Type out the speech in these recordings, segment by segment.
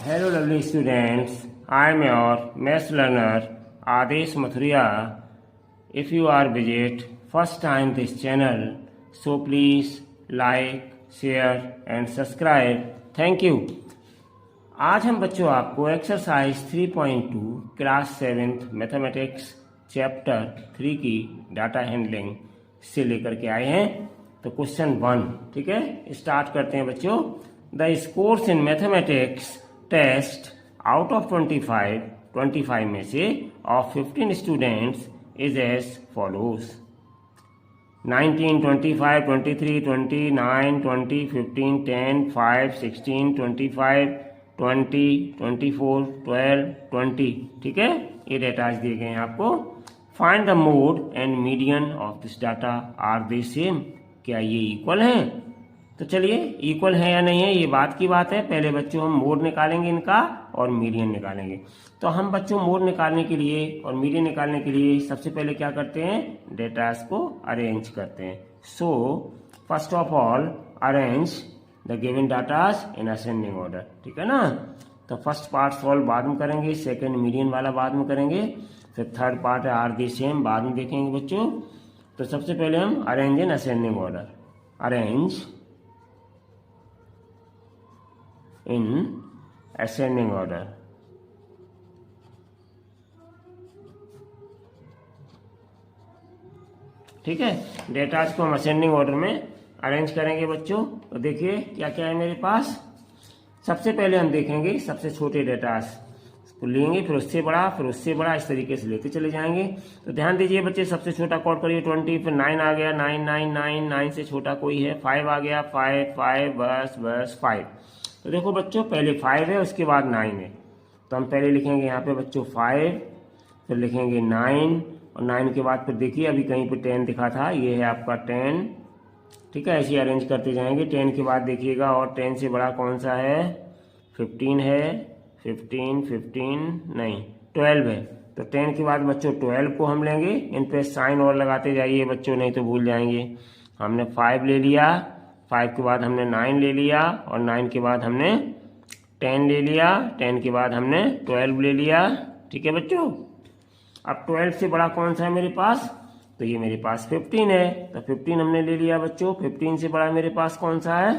Hello, lovely students. I am your maths learner Adesh Mathuria. If you are visit first time this channel, so please like, share and subscribe. Thank you. आज हम बच्चों आपको exercise 3.2 class 7th mathematics chapter 3 की data handling से लेकर के आए हैं। तो क्वेश्चन 1, ठीक है, स्टार्ट करते हैं बच्चों। The scores in mathematics test out of 25 में से of 15 students is as follows. 19, 25, 23, 29, 20, 15, 10, 5, 16, 25, 20, 24, 12, 20, ठीक है। ये डेटाज दिए गए हैं आपको। Find the mode and median of this data, are they same, क्या ये इक्वल हैं? तो चलिए, इक्वल है या नहीं है ये बात की बात है। पहले बच्चों हम मोड निकालेंगे इनका और मीडियन निकालेंगे। तो हम बच्चों मोड निकालने के लिए और मीडियन निकालने के लिए सबसे पहले क्या करते हैं, डेटास को अरेंज करते हैं। So first of all arrange the given datas in ascending order, ठीक है ना। तो फर्स्ट पार्ट सॉल्व बाद में करेंगे, सेकंड मीडियन वाला बाद में करेंगे, फिर थर्ड पार्ट है आर दी सेम बाद में देखेंगे बच्चों। तो सबसे पहले हम arrange in ascending order, arrange in ascending order. ठीक है, डेटाज को हम असेंडिंग ऑर्डर में अरेंज करेंगे बच्चों। तो देखिए क्या क्या है मेरे पास। सबसे पहले हम देखेंगे सबसे छोटे डेटाज को लेंगे, फिर उससे बड़ा, फिर उससे बड़ा, इस तरीके से लेते चले जाएंगे। तो ध्यान दीजिए बच्चे, सबसे छोटा कॉर्ड करिए 20, फिर 9 आ गया, 9 9 9 9 से छोटा कोई है, 5 आ गया, 5 5 बस 5। तो देखो बच्चों, पहले 5 है उसके बाद 9 है। तो हम पहले लिखेंगे यहाँ पे बच्चों 5, फिर लिखेंगे 9 और 9 के बाद फिर देखिए अभी कहीं पे 10 दिखा था, ये है आपका 10, ठीक है। ऐसे अरेंज करते जाएंगे। 10 के बाद देखिएगा और 10 से बड़ा कौन सा है, 15 है, 15 नहीं 12 है। तो 10 के बाद बच्चों 12 को हम लेंगे, इन पे साइन और लगाते जाइए बच्चों, नहीं तो भूल जाएंगे। हमने 5 ले लिया, 5 के बाद हमने 9 ले लिया और 9 के बाद हमने 10 ले लिया, 10 के बाद हमने 12 ले लिया, ठीक है बच्चों। अब 12 से बड़ा कौन सा है मेरे पास, तो ये मेरे पास 15 है, तो 15 हमने ले लिया बच्चों। 15 से बड़ा मेरे पास कौन सा है,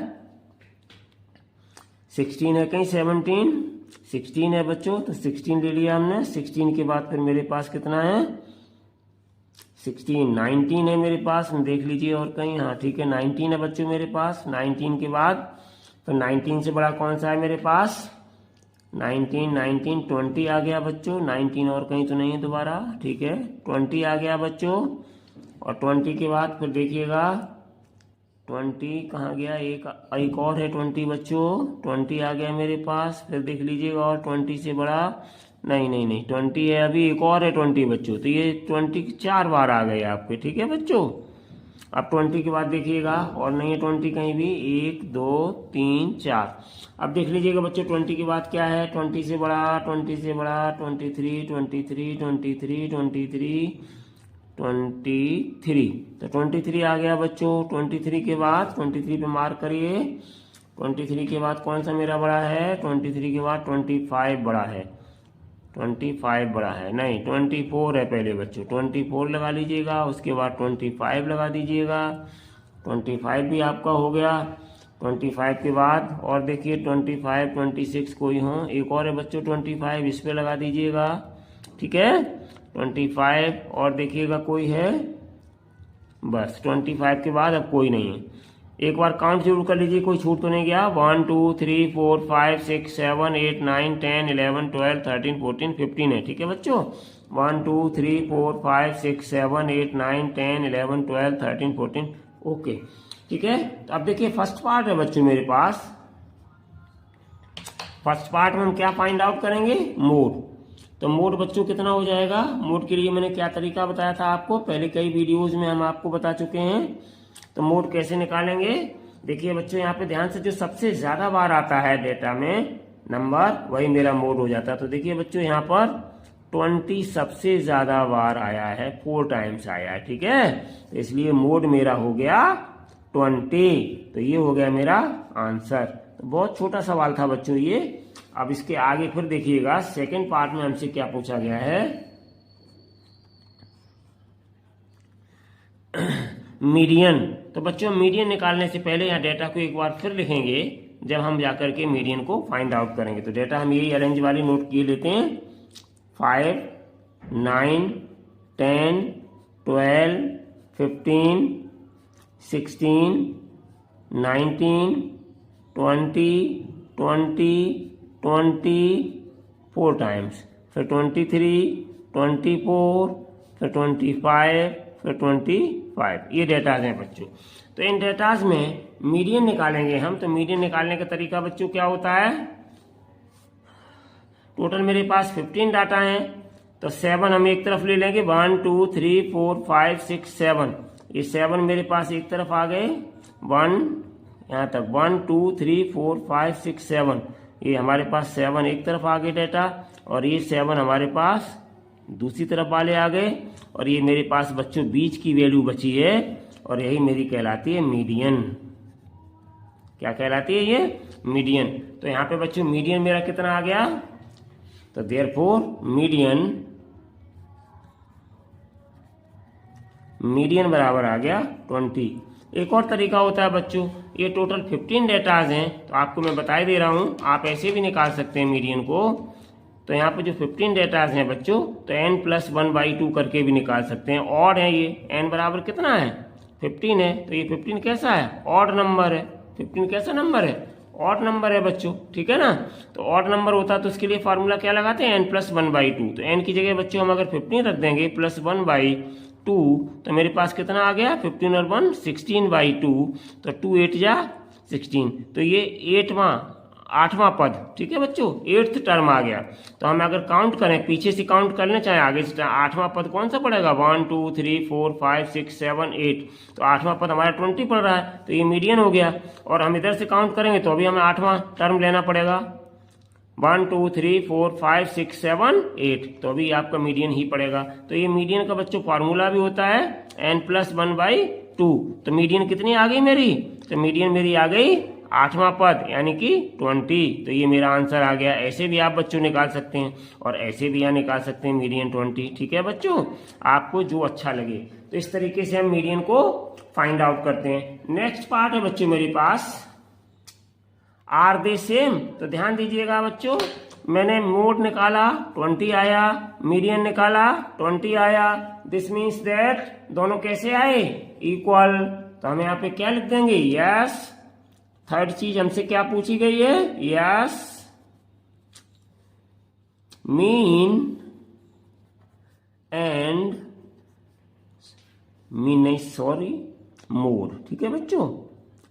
16 है कहीं, 16 है बच्चों, तो 16 ले लिया हमने। 16 के बाद फिर मेरे पास कितना है, 16, 19 है मेरे पास, देख लीजिए और कहीं, हाँ ठीक है 19 है बच्चों मेरे पास। 19 के बाद फिर 19 से बड़ा कौन सा है मेरे पास, 19 20 आ गया बच्चों। 19 और कहीं तो नहीं है दोबारा, ठीक है 20 आ गया बच्चों। और 20 के बाद फिर देखिएगा 20 कहाँ गया, एक और है 20 बच्चों, 20 आ गया मेरे पास। फिर देख लीजिएगा और 20 से बड़ा नहीं 20 है अभी, एक और है 20 बच्चों। तो ये 20 4 बार आ गए आपके, ठीक है बच्चों। अब 20 के बाद देखिएगा और नहीं है 20 कहीं भी, 1 2 3 4। अब देख लीजिएगा बच्चों 20 के बाद क्या है, 20 से बड़ा 23 तो 23 आ गया बच्चों। 23 के बाद 23 पे मार्क करिए। 23 के बाद कौन सा मेरा बड़ा है, 23 के बाद 25 बड़ा है, 25 बड़ा है, नहीं 24 है पहले बच्चों। 24 लगा लीजिएगा, उसके बाद 25 लगा दीजिएगा। 25 भी आपका हो गया। 25 के बाद और देखिए 25 26 कोई हो, एक और है बच्चों 25, इस पे लगा दीजिएगा, ठीक है 25। और देखिएगा कोई है, बस 25 के बाद अब कोई नहीं है। एक बार काउंट जरूर कर लीजिए, कोई छूट तो नहीं गया। 1 2 3 4 5 6 7 8 9 10 11 12 13 14 15 है, ठीक है बच्चों। 1 2 3 4 5 6 7 8 9 10 11 12 13 14, ओके, ठीक है। तो अब देखिए फर्स्ट पार्ट है बच्चों मेरे पास। फर्स्ट पार्ट में हम क्या फाइंड आउट करेंगे, मोड। तो मोड बच्चों कितना हो जाएगा, मोड के लिए मैंने क्या तरीका बताया था आपको, पहले कई वीडियोज में हम आपको बता चुके हैं। तो मोड कैसे निकालेंगे, देखिए बच्चों यहाँ पे ध्यान से, जो सबसे ज्यादा बार आता है डेटा में नंबर, वही मेरा मोड हो जाता है। तो देखिए बच्चों यहाँ पर 20 सबसे ज्यादा बार आया है, 4 टाइम्स आया है, ठीक है। तो इसलिए मोड मेरा हो गया 20। तो ये हो गया मेरा आंसर। तो बहुत छोटा सवाल था बच्चों ये, अब इसके आगे फिर देखिएगा सेकंड पार्ट में हमसे क्या पूछा गया है, मीडियन। तो बच्चों मीडियन निकालने से पहले यहाँ डेटा को एक बार फिर लिखेंगे जब हम जाकर के मीडियन को फाइंड आउट करेंगे। तो डेटा हम यही अरेंज वाली नोट किए लेते हैं, 5, 9, 10, 12, 15, 16, 19, 20, 4 टाइम्स, फिर 23, 24, फिर 25, फिर 25। ये डेटाज हैं बच्चों। तो इन डेटाज में मीडियन निकालेंगे हम। तो मीडियन निकालने का तरीका बच्चों क्या होता है, टोटल मेरे पास 15 डाटा हैं, तो 7 हम एक तरफ ले लेंगे, 1 2 3 4 5 6 7। ये 7 मेरे पास एक तरफ आ गए, 1 यहाँ तक 1 2 3 4 5 6 7। ये हमारे पास 7 एक तरफ आ गए डेटा, और ये 7 हमारे पास दूसरी तरफ वाले आ गए, और ये मेरे पास बच्चों बीच की वैल्यू बची है, और यही मेरी कहलाती है मीडियन। क्या कहलाती है ये, मीडियन। तो यहाँ पे बच्चों मीडियन मेरा कितना आ गया, तो देयरफॉर मीडियन बराबर आ गया 20। एक और तरीका होता है बच्चों, ये टोटल 15 डेटाज हैं, तो आपको मैं बता ही दे रहा हूँ, आप ऐसे भी निकाल सकते हैं मीडियन को। तो यहाँ पे जो 15 डेटाज हैं बच्चों, तो n+1/2 करके भी निकाल सकते हैं। ऑड है ये, n बराबर कितना है 15 है, तो ये 15 कैसा है, ऑड नंबर है। 15 कैसा नंबर है, ऑड नंबर है बच्चों, ठीक है ना। तो ऑड नंबर होता है तो उसके लिए फार्मूला क्या लगाते हैं, n+1/2। तो n की जगह बच्चों हम अगर 15 रख देंगे +1/2, तो मेरे पास कितना आ गया, 15 और 1 16/2, तो 2 8 जा 16। तो ये 8वां पद, ठीक है बच्चों, 8th टर्म आ गया। तो हम अगर काउंट करें, पीछे से काउंट कर लें चाहे आगे से, 8वां पद कौन सा पड़ेगा, 1 2 3 4 5 6 7 8। तो 8वां पद हमारा 20 पड़ रहा है, तो ये मीडियन हो गया। और हम इधर से काउंट करेंगे तो अभी हमें 8वां टर्म लेना पड़ेगा, 1 2 3 4 5 6 7 8, तो अभी आपका मीडियन ही पड़ेगा। तो ये मीडियन का बच्चों फार्मूला भी होता है n+1/2। तो मीडियन कितनी आ गई मेरी, तो मीडियन मेरी आ गई 8वां पद यानी कि 20। तो ये मेरा आंसर आ गया। ऐसे भी आप बच्चों निकाल सकते हैं, और ऐसे भी यहाँ निकाल सकते हैं मीडियन 20, ठीक है बच्चों, आपको जो अच्छा लगे। तो इस तरीके से हम मीडियन को फाइंड आउट करते हैं। नेक्स्ट पार्ट है बच्चों मेरे पास, आर दे सेम। तो ध्यान दीजिएगा बच्चों, मैंने मोड निकाला 20 आया, मीडियन निकाला 20 आया। दिस मीन्स दैट दोनों कैसे आए, इक्वल। तो हम यहाँ पे क्या लिख देंगे, यस। थर्ड चीज हमसे क्या पूछी गई है, यस मीन एंड मोड, ठीक है बच्चों,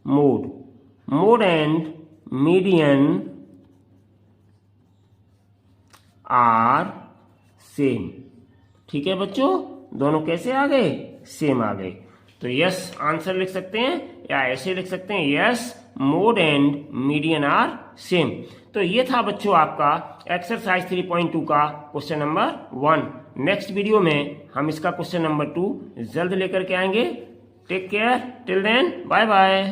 mode and median are same, ठीक है बच्चों, दोनों कैसे आ गए, सेम आ गए। तो यस आंसर लिख सकते हैं, या ऐसे लिख सकते हैं, yes mode and median are same. तो ये था बच्चों आपका एक्सरसाइज 3.2 का क्वेश्चन नंबर 1। नेक्स्ट वीडियो में हम इसका क्वेश्चन नंबर 2 जल्द लेकर के आएंगे। Take care, till then, bye bye.